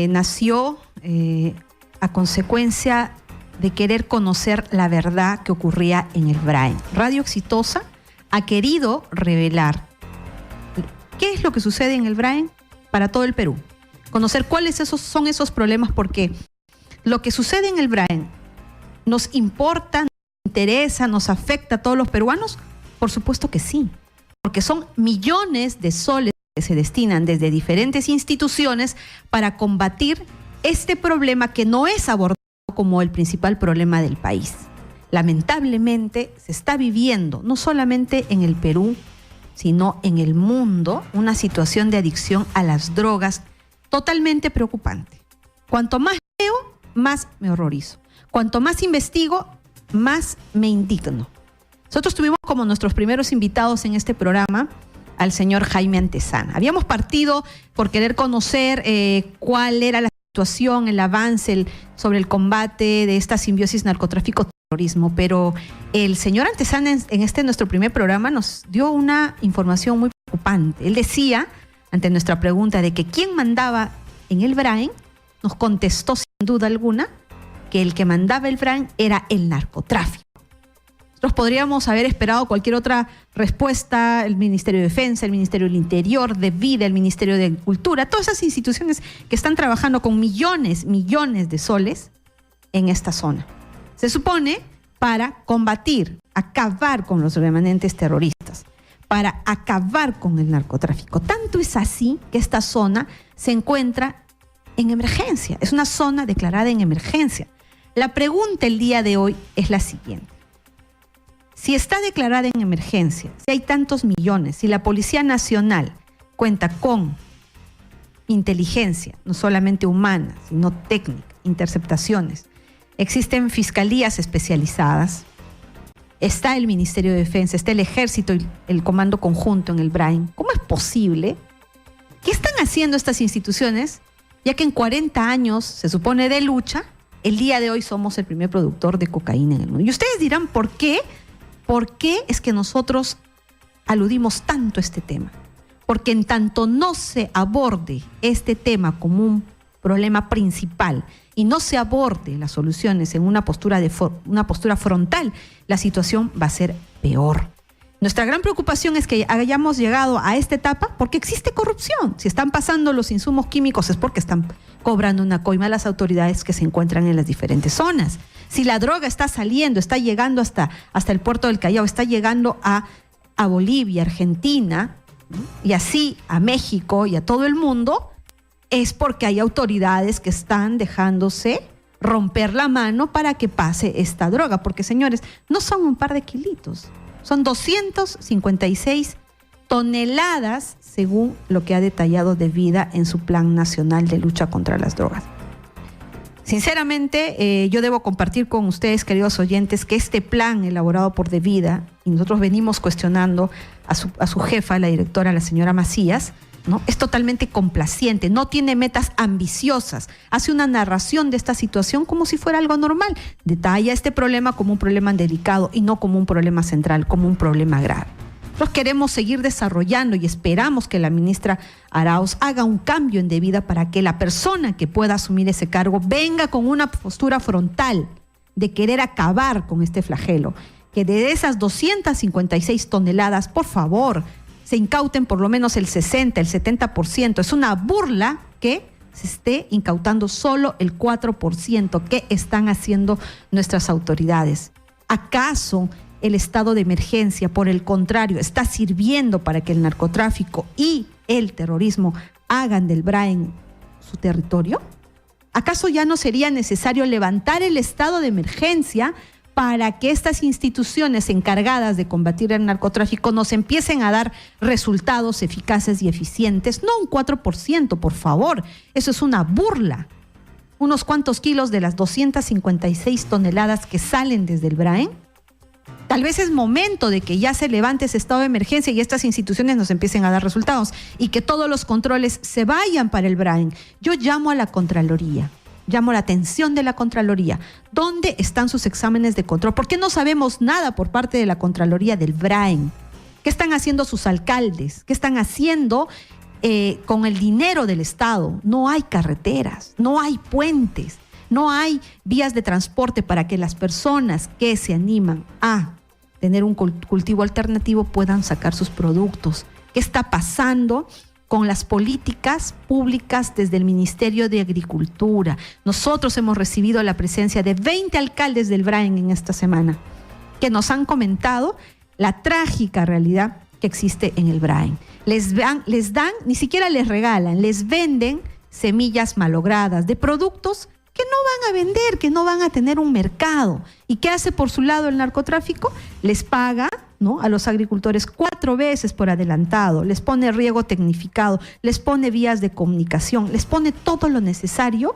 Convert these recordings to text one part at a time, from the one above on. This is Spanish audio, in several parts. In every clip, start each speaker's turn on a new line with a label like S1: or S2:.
S1: nació a consecuencia de querer conocer la verdad que ocurría en el Brain. Radio Exitosa ha querido revelar qué es lo que sucede en el Brain para todo el Perú. Conocer cuáles son esos problemas, porque lo que sucede en el Brain nos importa, nos interesa, nos afecta a todos los peruanos. Por supuesto que sí, porque son millones de soles que se destinan desde diferentes instituciones para combatir este problema que no es abordado como el principal problema del país. Lamentablemente se está viviendo, no solamente en el Perú, sino en el mundo, una situación de adicción a las drogas totalmente preocupante. Cuanto más leo, más me horrorizo. Cuanto más investigo, más me indigno. Nosotros tuvimos como nuestros primeros invitados en este programa al señor Jaime Antezana. Habíamos partido por querer conocer cuál era la situación, el avance sobre el combate de esta simbiosis narcotráfico-terrorismo, pero el señor Antezana en este nuestro primer programa nos dio una información muy preocupante. Él decía, ante nuestra pregunta de que quién mandaba en el Brain, nos contestó sin duda alguna que el que mandaba el Brain era el narcotráfico. Nosotros podríamos haber esperado cualquier otra respuesta, el Ministerio de Defensa, el Ministerio del Interior, de Vida, el Ministerio de Cultura, todas esas instituciones que están trabajando con millones de soles en esta zona. Se supone para combatir, acabar con los remanentes terroristas, para acabar con el narcotráfico. Tanto es así que esta zona se encuentra en emergencia, es una zona declarada en emergencia. La pregunta el día de hoy es la siguiente. Si está declarada en emergencia, si hay tantos millones, si la Policía Nacional cuenta con inteligencia, no solamente humana, sino técnica, interceptaciones, existen fiscalías especializadas, está el Ministerio de Defensa, está el Ejército y el Comando Conjunto en el Brain, ¿cómo es posible? ¿Qué están haciendo estas instituciones? Ya que en 40 años, se supone, de lucha, el día de hoy somos el primer productor de cocaína en el mundo. Y ustedes dirán, ¿por qué? ¿Por qué es que nosotros aludimos tanto a este tema? Porque en tanto no se aborde este tema como un problema principal y no se aborde las soluciones en una postura frontal, la situación va a ser peor. Nuestra gran preocupación es que hayamos llegado a esta etapa porque existe corrupción. Si están pasando los insumos químicos es porque están cobrando una coima a las autoridades que se encuentran en las diferentes zonas. Si la droga está saliendo, está llegando hasta el puerto del Callao, está llegando a Bolivia, Argentina, ¿no? Y así a México y a todo el mundo, es porque hay autoridades que están dejándose romper la mano para que pase esta droga. Porque, señores, no son un par de kilitos, son 256 toneladas, según lo que ha detallado de Vida en su Plan Nacional de Lucha contra las Drogas. Sinceramente, yo debo compartir con ustedes, queridos oyentes, que este plan elaborado por De Vida, y nosotros venimos cuestionando a su jefa, la directora, la señora Macías, ¿no? Es totalmente complaciente, no tiene metas ambiciosas, hace una narración de esta situación como si fuera algo normal, detalla este problema como un problema delicado y no como un problema central, como un problema grave. Nosotros queremos seguir desarrollando y esperamos que la ministra Arauz haga un cambio en De Vida para que la persona que pueda asumir ese cargo venga con una postura frontal de querer acabar con este flagelo, que de esas 256 toneladas, por favor, se incauten por lo menos el 60, el 70%. Es una burla que se esté incautando solo el 4%. ¿Qué están haciendo nuestras autoridades? ¿Acaso el estado de emergencia, por el contrario, está sirviendo para que el narcotráfico y el terrorismo hagan del Brain su territorio? ¿Acaso ya no sería necesario levantar el estado de emergencia para que estas instituciones encargadas de combatir el narcotráfico nos empiecen a dar resultados eficaces y eficientes? No un 4%, por favor, eso es una burla. Unos cuantos kilos de las 256 toneladas que salen desde el Brain. Tal vez es momento de que ya se levante ese estado de emergencia y estas instituciones nos empiecen a dar resultados y que todos los controles se vayan para el Brain. Yo llamo a la Contraloría, llamo la atención de la Contraloría. ¿Dónde están sus exámenes de control? ¿Por qué no sabemos nada por parte de la Contraloría del Brain? ¿Qué están haciendo sus alcaldes? ¿Qué están haciendo con el dinero del Estado. No hay carreteras, no hay puentes, no hay vías de transporte para que las personas que se animan a tener un cultivo alternativo puedan sacar sus productos. ¿Qué está pasando con las políticas públicas desde el Ministerio de Agricultura? Nosotros hemos recibido la presencia de 20 alcaldes del Brain en esta semana, que nos han comentado la trágica realidad que existe en el Brain. Les dan, ni siquiera les regalan, les venden semillas malogradas de productos que no van a vender, que no van a tener un mercado. ¿Y qué hace por su lado el narcotráfico? Les paga, ¿no?, a los agricultores 4 veces por adelantado, les pone riego tecnificado, les pone vías de comunicación, les pone todo lo necesario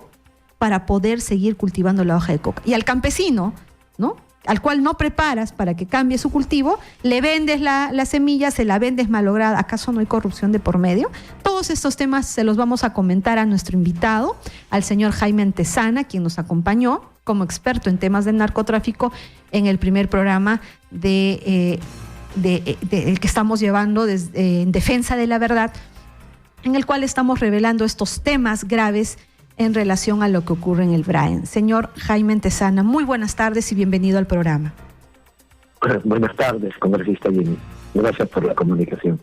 S1: para poder seguir cultivando la hoja de coca. Y al campesino, ¿no?, al cual no preparas para que cambie su cultivo, le vendes la semilla, se la vendes malograda. ¿Acaso no hay corrupción de por medio? Todos estos temas se los vamos a comentar a nuestro invitado, al señor Jaime Antezana, quien nos acompañó como experto en temas de narcotráfico en el primer programa el que estamos llevando en defensa de la verdad, en el cual estamos revelando estos temas graves en relación a lo que ocurre en el Brain. Señor Jaime Antezana, muy buenas tardes y bienvenido al programa.
S2: Buenas tardes, congresista Jenny. Gracias por la comunicación.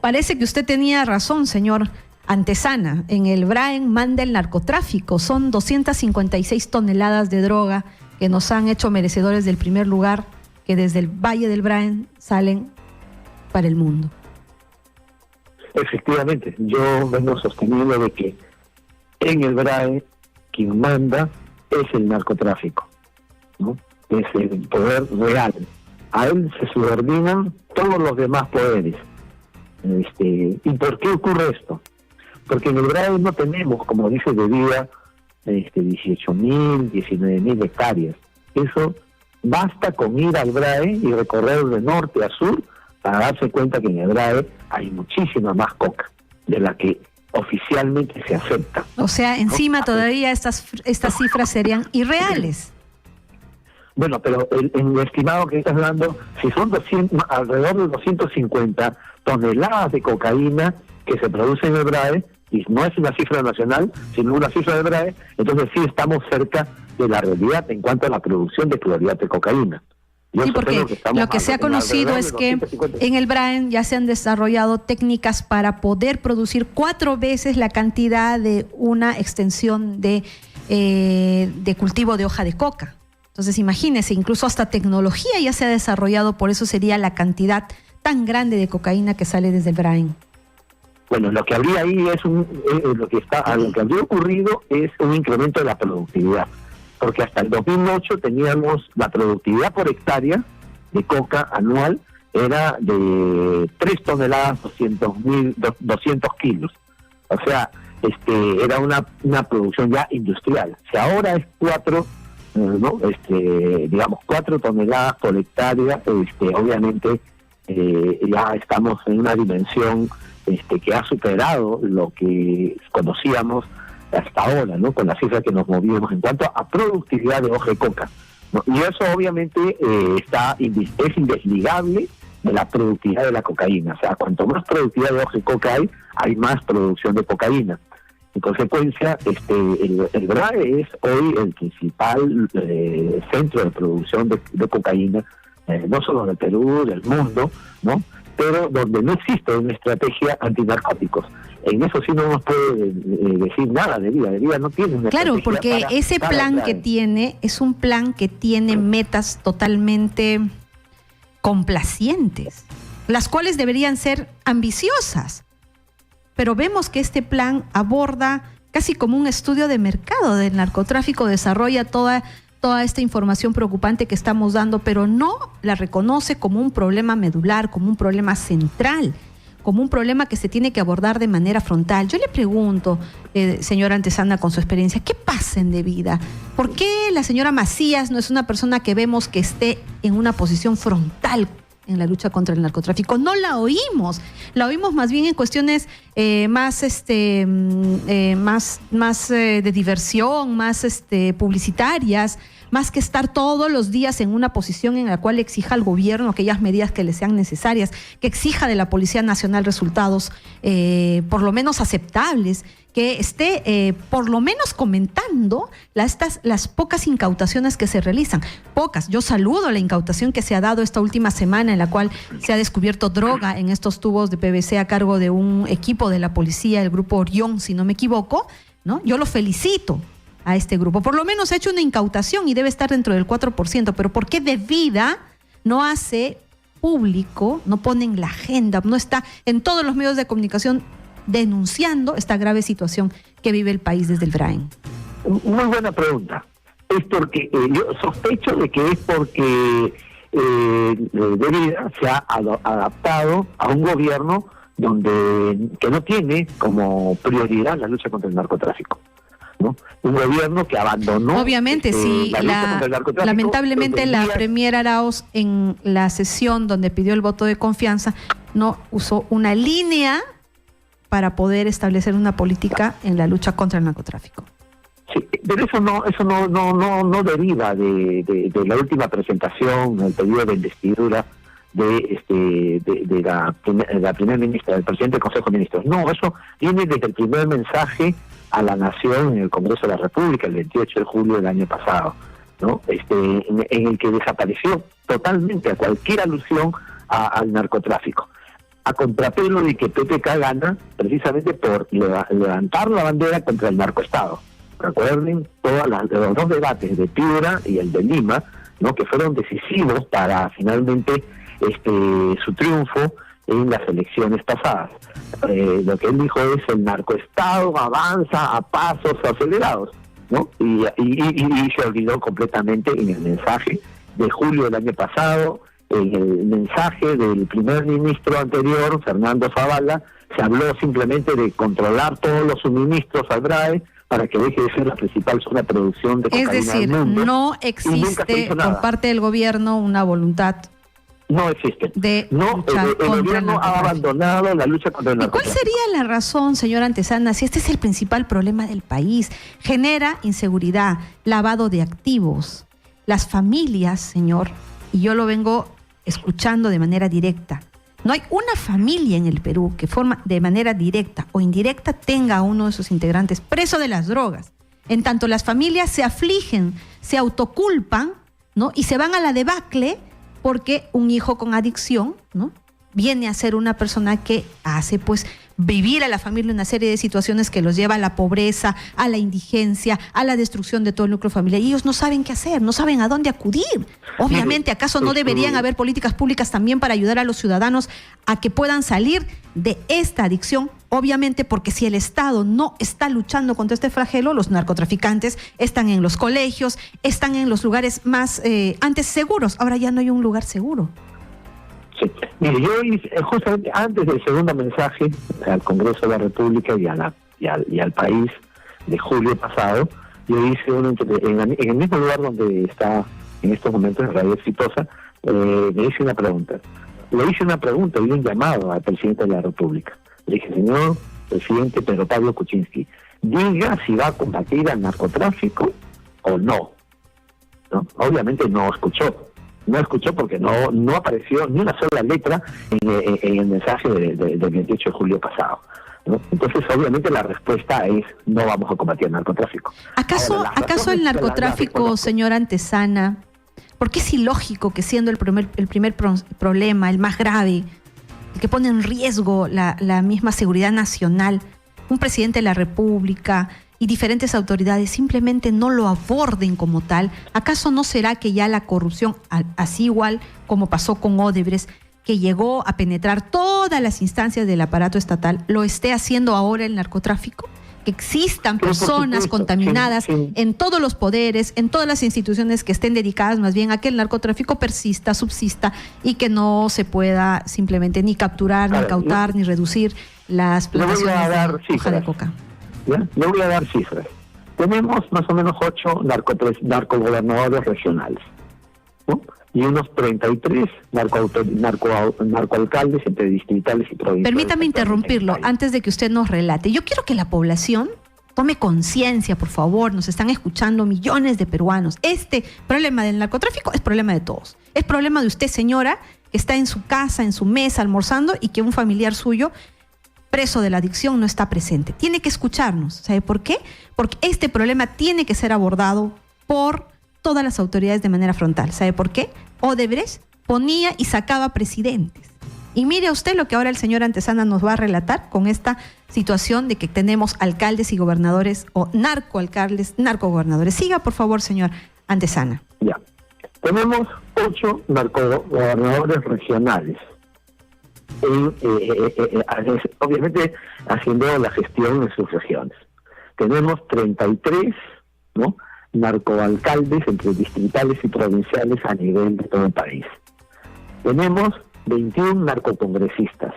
S1: Parece que usted tenía razón, señor Antezana. En el Brain manda el narcotráfico. Son 256 toneladas de droga que nos han hecho merecedores del primer lugar, que desde el Valle del Brain salen para el mundo.
S2: Efectivamente, yo vengo sosteniendo de que en el BRAE quien manda es el narcotráfico, ¿no? Es el poder real. A él se subordinan todos los demás poderes. ¿Y por qué ocurre esto? Porque en el BRAE no tenemos, como dice de vida, 18.000, 19.000 hectáreas. Eso basta con ir al BRAE y recorrer de norte a sur para darse cuenta que en el BRAE hay muchísima más coca de la que oficialmente se acepta.
S1: O sea, encima, ¿no?, todavía estas cifras serían irreales.
S2: Bueno, pero el estimado que estás dando, si son alrededor de 250 toneladas de cocaína que se produce en el BRAE, y no es una cifra nacional, sino una cifra de BRAE, entonces sí estamos cerca de la realidad en cuanto a la producción de clorhidrato de cocaína.
S1: Sí, porque lo que se ha conocido es que en el Brain ya se han desarrollado técnicas para poder producir 4 veces la cantidad de una extensión de cultivo de hoja de coca. Entonces imagínense, incluso hasta tecnología ya se ha desarrollado, por eso sería la cantidad tan grande de cocaína que sale desde el Brain.
S2: Bueno, lo que habría ahí es lo que habría ocurrido es un incremento de la productividad. Porque hasta el 2008 teníamos la productividad por hectárea de coca anual era de 3 toneladas 200 kilos. O sea, era una producción ya industrial. Si ahora es 4 toneladas por hectárea, obviamente ya estamos en una dimensión que ha superado lo que conocíamos hasta ahora, ¿no?, con la cifra que nos movíamos en cuanto a productividad de hoja de coca, ¿no? Y eso obviamente es indesligable de la productividad de la cocaína. O sea, cuanto más productividad de hoja de coca hay más producción de cocaína. En consecuencia, el BRAE es hoy el principal centro de producción de cocaína, no solo del Perú, del mundo, ¿no?, pero donde no existe una estrategia antinarcóticos. En eso sí no nos puede decir nada de vida no tiene una estrategia.
S1: Claro, porque ese plan que tiene es un plan que tiene metas totalmente complacientes, las cuales deberían ser ambiciosas. Pero vemos que este plan aborda casi como un estudio de mercado del narcotráfico, desarrolla toda esta información preocupante que estamos dando, pero no la reconoce como un problema medular, como un problema central, como un problema que se tiene que abordar de manera frontal. Yo le pregunto, señora Antezana, con su experiencia, ¿qué pasa en De Vida? ¿Por qué la señora Macías no es una persona que vemos que esté en una posición frontal en la lucha contra el narcotráfico? No la oímos más bien en cuestiones más de diversión, más publicitarias, más que estar todos los días en una posición en la cual exija al gobierno aquellas medidas que le sean necesarias, que exija de la Policía Nacional resultados por lo menos aceptables, que esté por lo menos comentando las pocas incautaciones que se realizan. Pocas. Yo saludo la incautación que se ha dado esta última semana en la cual se ha descubierto droga en estos tubos de PVC a cargo de un equipo de la policía, el grupo Orión, si no me equivoco, ¿no? Yo lo felicito a este grupo. Por lo menos ha hecho una incautación y debe estar dentro del 4%, pero ¿por qué de vida no hace público, no pone en la agenda, no está en todos los medios de comunicación denunciando esta grave situación que vive el país desde el Brain?
S2: Muy buena pregunta. Es porque yo sospecho de que es porque de vida se ha adaptado a un gobierno que no tiene como prioridad la lucha contra el narcotráfico, ¿no? Un gobierno que abandonó.
S1: Obviamente, sí. Lamentablemente la premier Arauz, en la sesión donde pidió el voto de confianza, no usó una línea para poder establecer una política en la lucha contra el narcotráfico.
S2: Sí, pero eso no deriva de la última presentación, el pedido de investidura de la primera ministra, del presidente del Consejo de Ministros. No, eso viene desde el primer mensaje a la nación en el Congreso de la República el 28 de julio del año pasado, ¿no? En el que desapareció totalmente a cualquier alusión al narcotráfico, a contrapelo de que PPK gana precisamente por levantar la bandera contra el narcoestado. Recuerden los dos debates de Piura y el de Lima, ¿no? Que fueron decisivos para finalmente su triunfo en las elecciones pasadas. Lo que él dijo es: el narcoestado avanza a pasos acelerados, ¿no? Y se olvidó completamente en el mensaje de julio del año pasado, en el mensaje del primer ministro anterior, Fernando Zavala, se habló simplemente de controlar todos los suministros al BRAE para que deje de ser la principal zona de producción de cocaína.
S1: Es decir,
S2: del mundo,
S1: no existe por parte del gobierno una voluntad.
S2: No existe.
S1: El
S2: gobierno ha abandonado la lucha contra el narcotráfico.
S1: ¿Y cuál sería la razón, señora Antezana, si este es el principal problema del país? Genera inseguridad, lavado de activos. Las familias, señor, y yo lo vengo escuchando de manera directa, no hay una familia en el Perú que forma de manera directa o indirecta tenga a uno de sus integrantes preso de las drogas. En tanto las familias se afligen, se autoculpan, ¿no? Y se van a la debacle porque un hijo con adicción, ¿no? Viene a ser una persona que hace pues vivir a la familia una serie de situaciones que los lleva a la pobreza, a la indigencia, a la destrucción de todo el núcleo familiar. Y ellos no saben qué hacer, no saben a dónde acudir. Obviamente, ¿acaso no deberían haber políticas públicas también para ayudar a los ciudadanos a que puedan salir de esta adicción? Obviamente, porque si el Estado no está luchando contra este flagelo, los narcotraficantes están en los colegios, están en los lugares más antes seguros. Ahora ya no hay un lugar seguro.
S2: Sí. Mire, yo hice, justamente antes del segundo mensaje al Congreso de la República y al país de julio pasado, yo hice en el mismo lugar donde está en estos momentos en Radio Exitosa, me hice una pregunta. Le hice una pregunta y un llamado al presidente de la República. Le dije: señor presidente Pedro Pablo Kuczynski, diga si va a combatir al narcotráfico o no. ¿No? Obviamente no escuchó. No escuchó porque no apareció ni una sola letra en el mensaje del 28 de julio pasado, ¿no? Entonces, obviamente, la respuesta es: no vamos a combatir el narcotráfico.
S1: ¿Acaso el narcotráfico, señora Antezana, porque es ilógico que siendo el primer problema, el más grave, el que pone en riesgo la misma seguridad nacional, un presidente de la República y diferentes autoridades simplemente no lo aborden como tal? ¿Acaso no será que ya la corrupción, así igual como pasó con Odebrecht, que llegó a penetrar todas las instancias del aparato estatal, lo esté haciendo ahora el narcotráfico? Que existan personas contaminadas en todos los poderes, en todas las instituciones que estén dedicadas más bien a que el narcotráfico persista, subsista y que no se pueda simplemente ni capturar, ni cautar, ni reducir las plantaciones de hoja de coca.
S2: ¿Ya? Le voy a dar cifras. Tenemos más o menos 8 narcogobernadores regionales, ¿no? Y unos 33 narcoalcaldes entre distritales y provinciales.
S1: Permítame interrumpirlo antes de que usted nos relate. Yo quiero que la población Tome conciencia, por favor, nos están escuchando millones de peruanos. Este problema del narcotráfico es problema de todos. Es problema de usted, señora, que está en su casa, en su mesa, almorzando y que un familiar suyo, preso de la adicción, no está presente. Tiene que escucharnos. ¿Sabe por qué? Porque este problema tiene que ser abordado por todas las autoridades de manera frontal. ¿Sabe por qué? Odebrecht ponía y sacaba presidentes. Y mire usted lo que ahora el señor Antezana nos va a relatar con esta situación de que tenemos alcaldes y gobernadores o narcoalcaldes, narcogobernadores. Siga, por favor, señor Antezana.
S2: Ya. Tenemos 8 narcogobernadores regionales. Obviamente haciendo la gestión en sus regiones. Tenemos 33, ¿no?, narcoalcaldes entre distritales y provinciales a nivel de todo el país. Tenemos 21 narcocongresistas,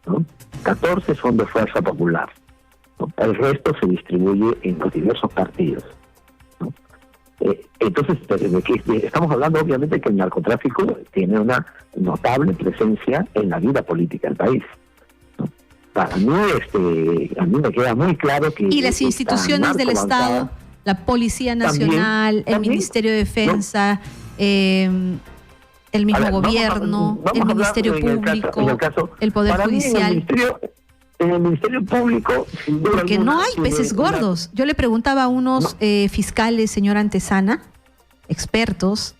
S2: ¿no? 14 son de Fuerza Popular, ¿no? El resto se distribuye en los diversos partidos, ¿no? Entonces, estamos hablando obviamente que el narcotráfico tiene una notable presencia en la vida política del país, ¿no? Para mí, a mí me queda muy claro que...
S1: Y las instituciones del Estado, la Policía Nacional, el Ministerio de Defensa, ¿no? El mismo gobierno, el Ministerio Público, el Poder Judicial.
S2: En el Ministerio Público...
S1: Porque no hay peces gordos. Yo le preguntaba a unos fiscales, señor Antezana, expertos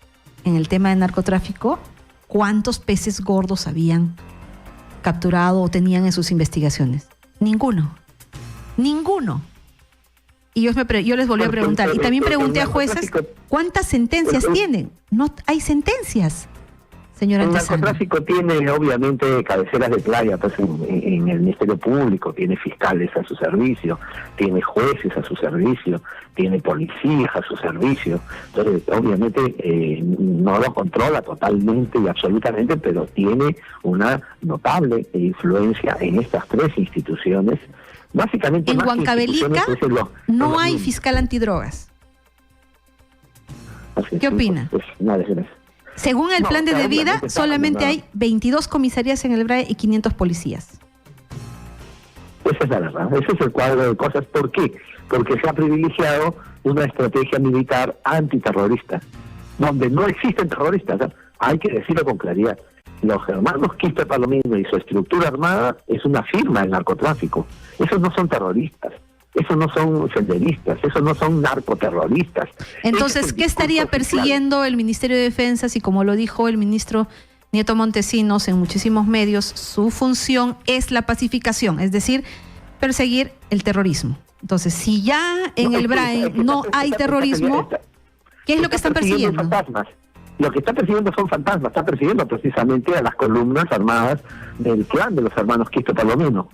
S1: en el tema de narcotráfico, cuántos peces gordos habían capturado o tenían en sus investigaciones. Ninguno. Y yo les volví a preguntar. Y también pregunté a jueces, ¿cuántas sentencias tienen? No hay sentencias. El
S2: narcotráfico tiene obviamente cabeceras de playa pues, en el Ministerio Público, tiene fiscales a su servicio, tiene jueces a su servicio, tiene policías a su servicio. Entonces, obviamente no lo controla totalmente y absolutamente, pero tiene una notable influencia en estas 3 instituciones. Básicamente,
S1: en Huancavelica no hay fiscal antidrogas. ¿Qué opina?
S2: Pues, nada,
S1: según el plan de vida, solamente hay 22 comisarías en el BRAE y 500 policías.
S2: Esa es la verdad, ese es el cuadro de cosas. ¿Por qué? Porque se ha privilegiado una estrategia militar antiterrorista, donde no existen terroristas, ¿no? Hay que decirlo con claridad. Los hermanos Quispe Palomino y su estructura armada es una firma del narcotráfico. Esos no son terroristas. Esos no son senderistas, esos no son narcoterroristas.
S1: Entonces, ¿qué estaría persiguiendo el Ministerio de Defensa si, como lo dijo el ministro Nieto Montesinos en muchísimos medios, su función es la pacificación, es decir, perseguir el terrorismo? Entonces, si ya en el BRAE no hay terrorismo, ¿qué es lo que están persiguiendo?
S2: Fantasmas. Lo que está persiguiendo son fantasmas, está persiguiendo precisamente a las columnas armadas del clan de los hermanos Quispe Palomino,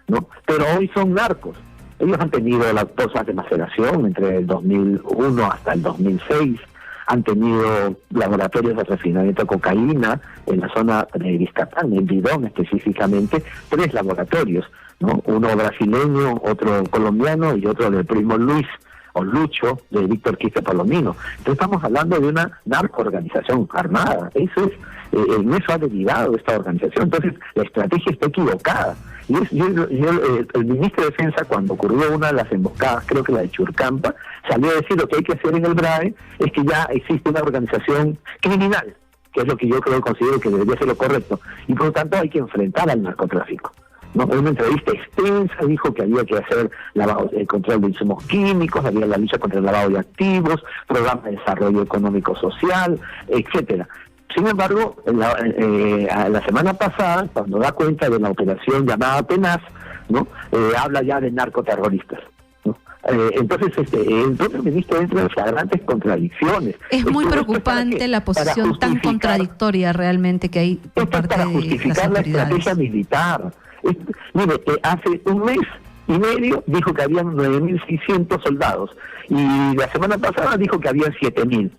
S2: ¿no? Pero hoy son narcos. Ellos han tenido las cosas de maceración entre el 2001 hasta el 2006, han tenido laboratorios de refinamiento de cocaína en la zona de Vizcatán, en Bidón específicamente, 3 laboratorios, ¿no? Uno brasileño, otro colombiano y otro del primo Luis o Lucho de Víctor Quispe Palomino. Entonces estamos hablando de una narcoorganización armada. Eso es, en eso ha derivado esta organización. Entonces la estrategia está equivocada. Y el ministro de Defensa, cuando ocurrió una de las emboscadas, creo que la de Churcampa, salió a decir lo que hay que hacer en el BRAE es que ya existe una organización criminal, que es lo que yo considero que debería ser lo correcto, y por lo tanto hay que enfrentar al narcotráfico, ¿no? En una entrevista extensa dijo que había que hacer el control de insumos químicos, había la lucha contra el lavado de activos, programa de desarrollo económico social, etcétera. Sin embargo, la semana pasada, cuando da cuenta de la operación llamada Penaz, ¿no? Habla ya de narcoterroristas, ¿no? Entonces, el propio ministro entra en flagrantes contradicciones.
S1: Es muy preocupante la posición tan contradictoria realmente que hay por parte de las autoridades. Para justificar la
S2: estrategia militar. Mire, hace un mes y medio dijo que habían 9.600 soldados y la semana pasada dijo que habían 7.000.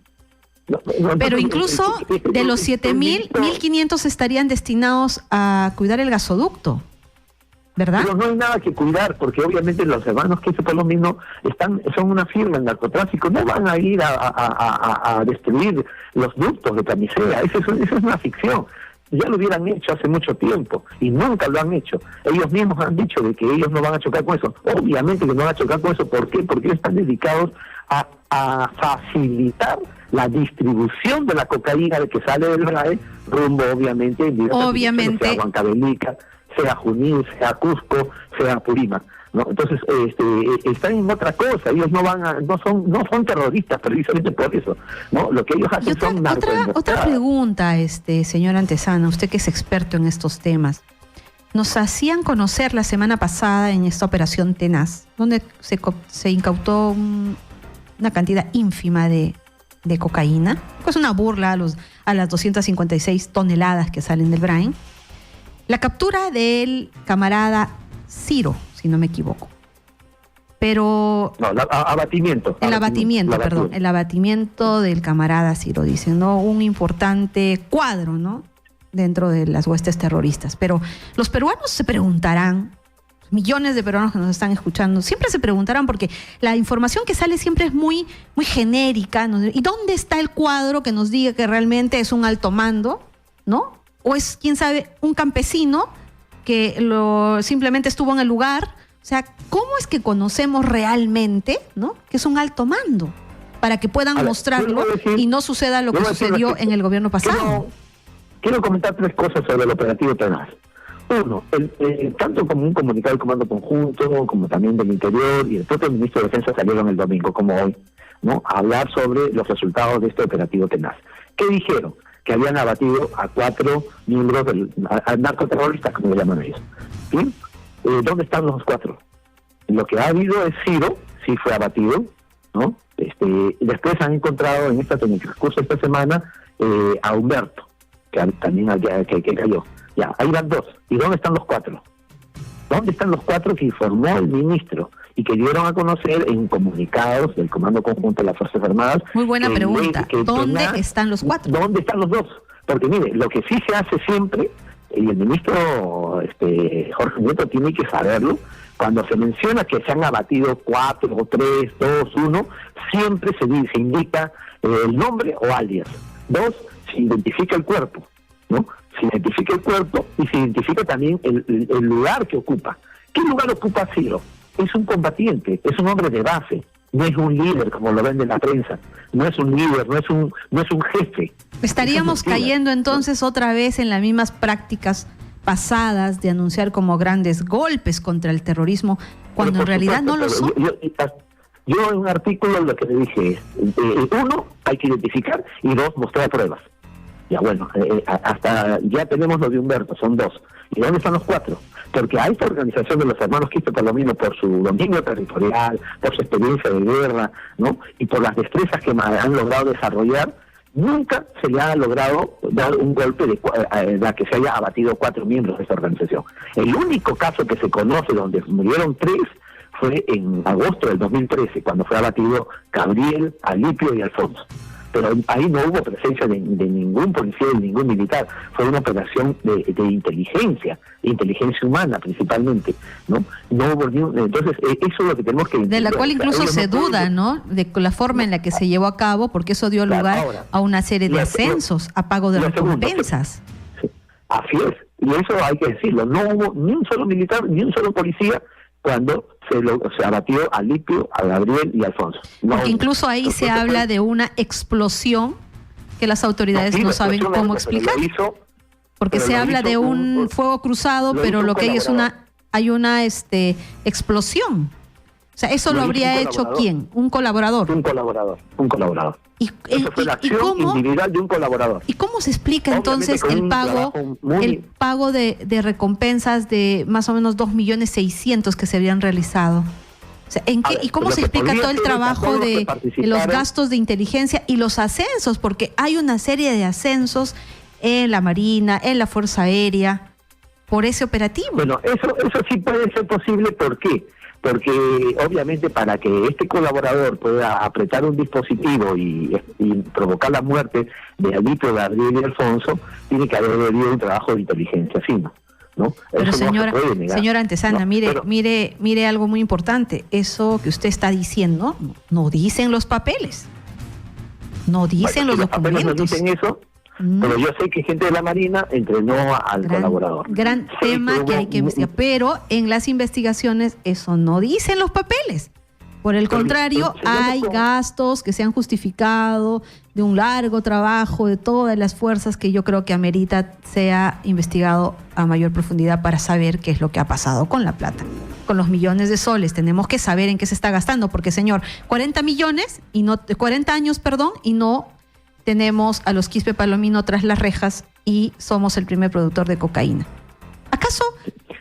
S1: Pero incluso de los 7.000, 1.500 estarían destinados a cuidar el gasoducto, ¿verdad?
S2: Pero no hay nada que cuidar, porque obviamente los hermanos Quispe Palomino son una firma en narcotráfico, no van a ir a destruir los ductos de Camisea, eso es una ficción. ya lo hubieran hecho hace mucho tiempo y nunca lo han hecho. Ellos mismos han dicho de que ellos no van a chocar con eso. Obviamente que no van a chocar con eso. ¿Por qué? Porque ellos están dedicados a facilitar la distribución de la cocaína de que sale del RAE rumbo, obviamente, sea Huancavelica, sea Junín, sea Cusco, sea Purímac, ¿no? Entonces están en otra cosa. Ellos no son terroristas precisamente por eso, ¿no? Lo que ellos hacen son
S1: otra pregunta, señor Antezana, usted que es experto en estos temas. Nos hacían conocer la semana pasada en esta operación Tenaz, donde se incautó una cantidad ínfima de cocaína, pues una burla a las 256 toneladas que salen del Brain. La captura del camarada Ciro, si no me equivoco. Pero... No,
S2: abatimiento.
S1: El abatimiento del camarada Ciro, dicen, ¿no? Un importante cuadro, ¿no? Dentro de las huestes terroristas. Pero los peruanos se preguntarán, millones de peruanos que nos están escuchando, siempre se preguntarán porque la información que sale siempre es muy, muy genérica, ¿no? ¿Y dónde está el cuadro que nos diga que realmente es un alto mando, ¿no? O es, quién sabe, un campesino que simplemente estuvo en el lugar. O sea, ¿cómo es que conocemos realmente, ¿no?, que es un alto mando? Para que puedan mostrarlo y no suceda lo que sucedió en el gobierno pasado.
S2: Quiero comentar 3 cosas sobre el operativo Tenaz. Uno, tanto como un comunicado del Comando Conjunto, como también del Interior y el propio Ministro de Defensa salieron el domingo, como hoy, ¿no?, a hablar sobre los resultados de este operativo Tenaz. ¿Qué dijeron? Que habían abatido a 4 miembros narcoterroristas, como le llaman ellos. ¿Sí? ¿Dónde están los 4? Lo que ha habido es Ciro, sí fue abatido, ¿no? Después han encontrado en el transcurso de esta semana a Humberto, que también que cayó. Ya, ahí van 2. ¿Y dónde están los 4? ¿Dónde están los 4 que informó el ministro y que dieron a conocer en comunicados del Comando Conjunto de las Fuerzas Armadas?
S1: Muy buena pregunta. ¿Dónde están los 4?
S2: ¿Dónde están los 2? Porque mire, lo que sí se hace siempre, y el ministro Jorge Nieto tiene que saberlo, cuando se menciona que se han abatido 4 o 3, 2, 1, siempre se indica el nombre o alias. 2, se identifica el cuerpo, ¿no? Se identifica el cuerpo y se identifica también el lugar que ocupa. ¿Qué lugar ocupa Ciro? Es un combatiente, es un hombre de base, no es un líder como lo vende la prensa, no es un líder, no es un jefe.
S1: ¿Estaríamos cayendo entonces otra vez en las mismas prácticas pasadas de anunciar como grandes golpes contra el terrorismo, cuando en realidad no lo son?
S2: Yo en un artículo lo que le dije es, 1, hay que identificar, y 2, mostrar pruebas. Ya bueno, hasta ya tenemos lo de Humberto, son 2. ¿Y dónde están los 4? Porque a esta organización de los hermanos Quispe Palomino, por su dominio territorial, por su experiencia de guerra, ¿no?, y por las destrezas que han logrado desarrollar, nunca se le ha logrado dar un golpe de que se haya abatido 4 miembros de esta organización. El único caso que se conoce donde murieron 3 fue en agosto del 2013, cuando fue abatido Gabriel, Alipio y Alfonso. Pero ahí no hubo presencia de ningún policía y ningún militar. Fue una operación de inteligencia humana principalmente, ¿no? No hubo entonces, eso es lo que tenemos que entender.
S1: De la cual incluso se duda, ¿no?, de la forma en la que se llevó a cabo, porque eso dio lugar a una serie de ascensos, a pago de recompensas.
S2: Sí, así es, y eso hay que decirlo. No hubo ni un solo militar, ni un solo policía cuando se abatió a Lipio, a Gabriel y a Alfonso.
S1: Porque incluso ahí se habla de una explosión que las autoridades no saben cómo explicar. Porque se habla de un fuego cruzado, pero lo que hay es una explosión. O sea, eso lo habría hecho ¿quién? ¿Un colaborador?
S2: Un colaborador. Esa fue la acción individual de un colaborador.
S1: ¿Y cómo se explica entonces el pago de recompensas de más o menos 2.600.000 que se habían realizado? O sea, ¿y cómo se explica todo el trabajo de los gastos de inteligencia y los ascensos? Porque hay una serie de ascensos en la Marina, en la Fuerza Aérea, por ese operativo.
S2: Bueno, eso sí puede ser posible. ¿Por qué? Porque obviamente para que este colaborador pueda apretar un dispositivo y provocar la muerte de Alipio, Gabriel y Alfonso, tiene que haber habido un trabajo de inteligencia fino, ¿no?
S1: Pero
S2: eso
S1: señora,
S2: no se puede negar,
S1: señora Antezana,
S2: ¿no?
S1: mire algo muy importante. Eso que usted está diciendo no dicen los papeles, no dicen los documentos.
S2: ¿Los papeles no dicen eso? Pero yo sé que gente de la Marina entrenó al colaborador.
S1: Gran tema que hay que investigar. Pero en las investigaciones eso no dicen los papeles. Por el contrario, hay gastos que se han justificado de un largo trabajo de todas las fuerzas que yo creo que amerita sea investigado a mayor profundidad para saber qué es lo que ha pasado con la plata, con los millones de soles. Tenemos que saber en qué se está gastando, porque señor, 40 años, y no tenemos a los Quispe Palomino tras las rejas y somos el primer productor de cocaína. ¿Acaso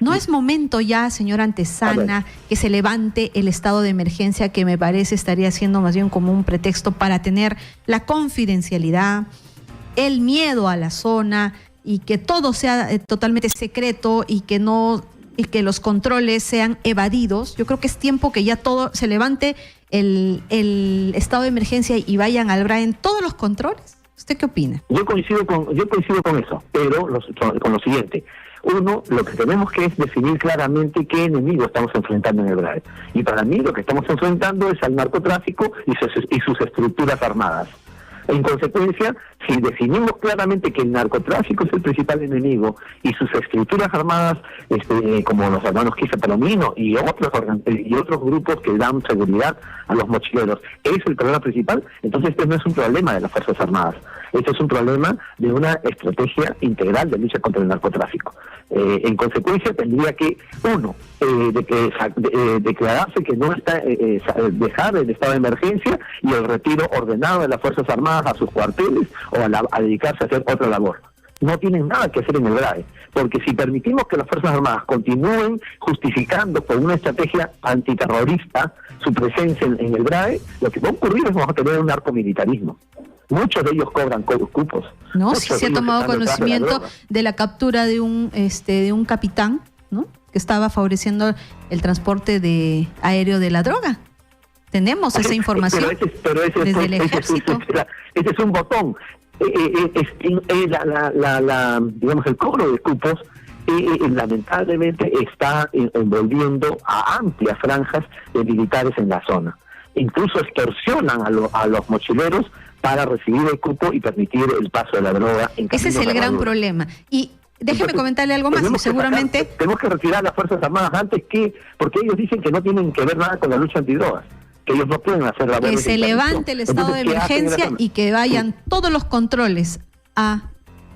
S1: no es momento ya, señora Antesana, que se levante el estado de emergencia, que me parece estaría siendo más bien como un pretexto para tener la confidencialidad, el miedo a la zona y que todo sea totalmente secreto y que los controles sean evadidos? Yo creo que es tiempo que ya todo se levante el estado de emergencia y vayan al BRAEN todos los controles. ¿Usted qué opina?
S2: Yo coincido con eso, pero con lo siguiente. Uno, lo que tenemos que es definir claramente qué enemigo estamos enfrentando en el BRAE. Y para mí lo que estamos enfrentando es al narcotráfico y sus estructuras armadas. En consecuencia, si definimos claramente que el narcotráfico es el principal enemigo y sus estructuras armadas, como los hermanos Quispe Palomino y otros grupos que dan seguridad a los mochileros, es el problema principal, entonces este no es un problema de las Fuerzas Armadas. Este es un problema de una estrategia integral de lucha contra el narcotráfico. En consecuencia, tendría que, uno, declararse que no está, dejar el estado de emergencia y el retiro ordenado de las Fuerzas Armadas a sus cuarteles o a dedicarse a hacer otra labor. No tienen nada que hacer en el BRAE, porque si permitimos que las Fuerzas Armadas continúen justificando con una estrategia antiterrorista su presencia en el BRAE, lo que va a ocurrir es que vamos a tener un narcomilitarismo. Muchos de ellos cobran cupos.
S1: No, si se ha tomado conocimiento de la captura de un capitán, ¿no?, que estaba favoreciendo el transporte aéreo de la droga. Tenemos esa información desde el ejército.
S2: Ese es un botón. Digamos, el cobro de cupos lamentablemente está envolviendo a amplias franjas de militares en la zona. Incluso extorsionan a los mochileros para recibir el cupo y permitir el paso de la droga.
S1: Ese es el gran problema. Y déjeme comentarle algo más. Seguramente
S2: tenemos que retirar las Fuerzas Armadas antes porque ellos dicen que no tienen que ver nada con la lucha antidrogas, que ellos no pueden hacer la
S1: que se levante el estado de emergencia y que vayan todos los controles a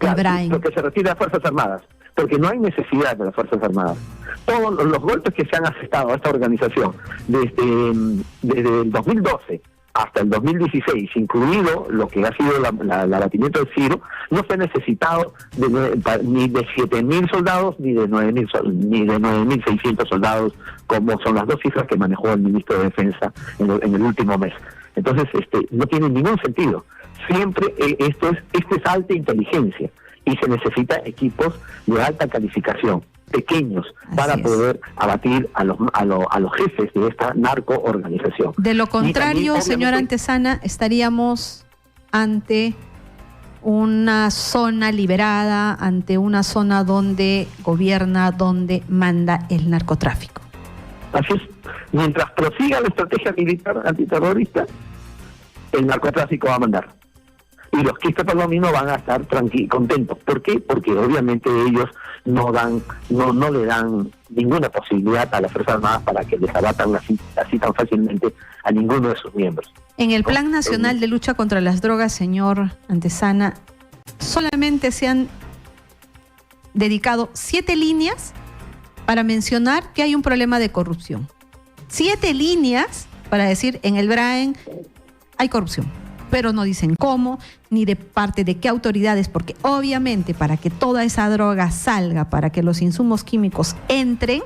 S1: el BRAEN.
S2: Lo que se retira las Fuerzas Armadas, porque no hay necesidad de las Fuerzas Armadas. Todos los golpes que se han asestado a esta organización desde el 2012 hasta el 2016, incluido lo que ha sido el abatimiento del Ciro, no fue necesitado ni de 7.000 soldados ni de 9.600 soldados, como son las dos cifras que manejó el ministro de Defensa en el último mes. Entonces, no tiene ningún sentido. Siempre esto es alta inteligencia y se necesita equipos de alta calificación, pequeños, para poder abatir a los jefes de esta narcoorganización.
S1: De lo contrario, señora Antesana, estaríamos ante una zona liberada, ante una zona donde gobierna, donde manda el narcotráfico.
S2: Así es. Mientras prosiga la estrategia militar antiterrorista, el narcotráfico va a mandar. Y los Quispe Palomino van a estar contentos. ¿Por qué? Porque obviamente ellos no le dan ninguna posibilidad a las Fuerzas Armadas para que les abatan así tan fácilmente a ninguno de sus miembros.
S1: En el Plan Nacional de Lucha contra las Drogas, señor Antesana, solamente se han dedicado 7 líneas para mencionar que hay un problema de corrupción. 7 líneas para decir en el BRAEN hay corrupción, pero no dicen cómo, ni de parte de qué autoridades, porque obviamente para que toda esa droga salga, para que los insumos químicos entren,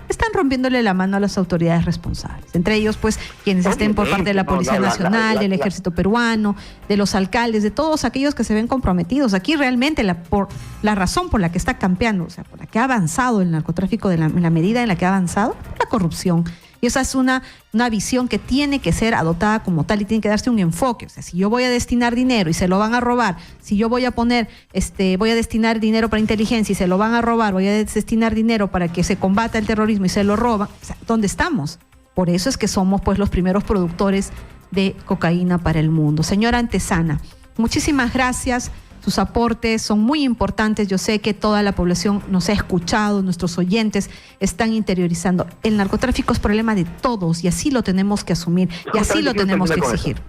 S1: están rompiéndole la mano a las autoridades responsables. Entre ellos, pues, quienes estén por parte de la Policía Nacional, del Ejército Peruano, de los alcaldes, de todos aquellos que se ven comprometidos. Aquí realmente la razón por la que está campeando, o sea, por la que ha avanzado el narcotráfico, en la medida en la que ha avanzado, es la corrupción. Y esa es una visión que tiene que ser adoptada como tal y tiene que darse un enfoque. O sea, si yo voy a destinar dinero y se lo van a robar, si yo voy a destinar dinero para inteligencia y se lo van a robar, voy a destinar dinero para que se combata el terrorismo y se lo roban, o sea, ¿dónde estamos? Por eso es que somos, pues, los primeros productores de cocaína para el mundo. Señora Antesana, muchísimas gracias Sus aportes son muy importantes. Yo sé que toda la población nos ha escuchado, nuestros oyentes están interiorizando. El narcotráfico es problema de todos y así lo tenemos que asumir y así lo tenemos que exigir.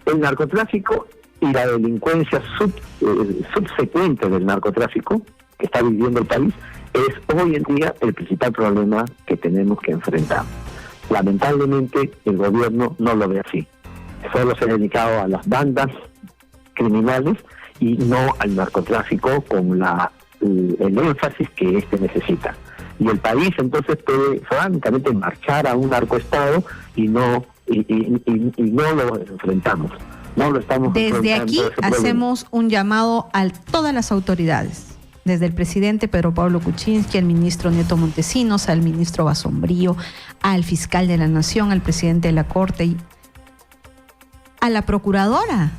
S2: El narcotráfico y la delincuencia subsecuente del narcotráfico que está viviendo el país es hoy en día el principal problema que tenemos que enfrentar. Lamentablemente el gobierno no lo ve así. Solo se ha dedicado a las bandas criminales y no al narcotráfico con el énfasis que éste necesita. Y el país entonces puede francamente marchar a un narcoestado y no lo enfrentamos. No lo estamos enfrentando.
S1: Desde aquí hacemos un llamado a todas las autoridades, desde el presidente Pedro Pablo Kuczynski, al ministro Nieto Montesinos, al ministro Basombrío, al fiscal de la Nación, al presidente de la Corte y a la procuradora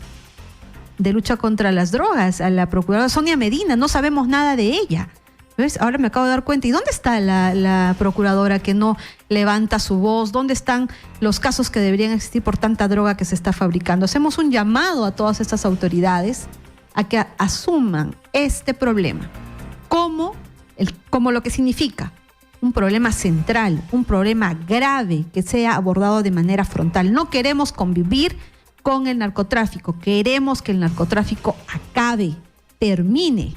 S1: de lucha contra las drogas, a la procuradora Sonia Medina. No sabemos nada de ella. ¿Ves? Ahora me acabo de dar cuenta. ¿Y dónde está la procuradora que no levanta su voz? ¿Dónde están los casos que deberían existir por tanta droga que se está fabricando? Hacemos un llamado a todas estas autoridades a que asuman este problema como lo que significa un problema central, un problema grave que sea abordado de manera frontal. No queremos convivir con el narcotráfico, queremos que el narcotráfico acabe, termine.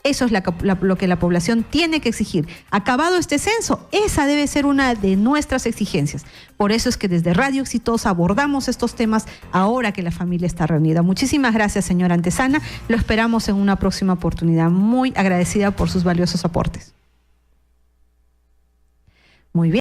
S1: Eso es lo que la población tiene que exigir. Acabado este censo, esa debe ser una de nuestras exigencias. Por eso es que desde Radio Exitosa abordamos estos temas ahora que la familia está reunida. Muchísimas gracias, señora Antesana. Lo esperamos en una próxima oportunidad. Muy agradecida por sus valiosos aportes. Muy bien.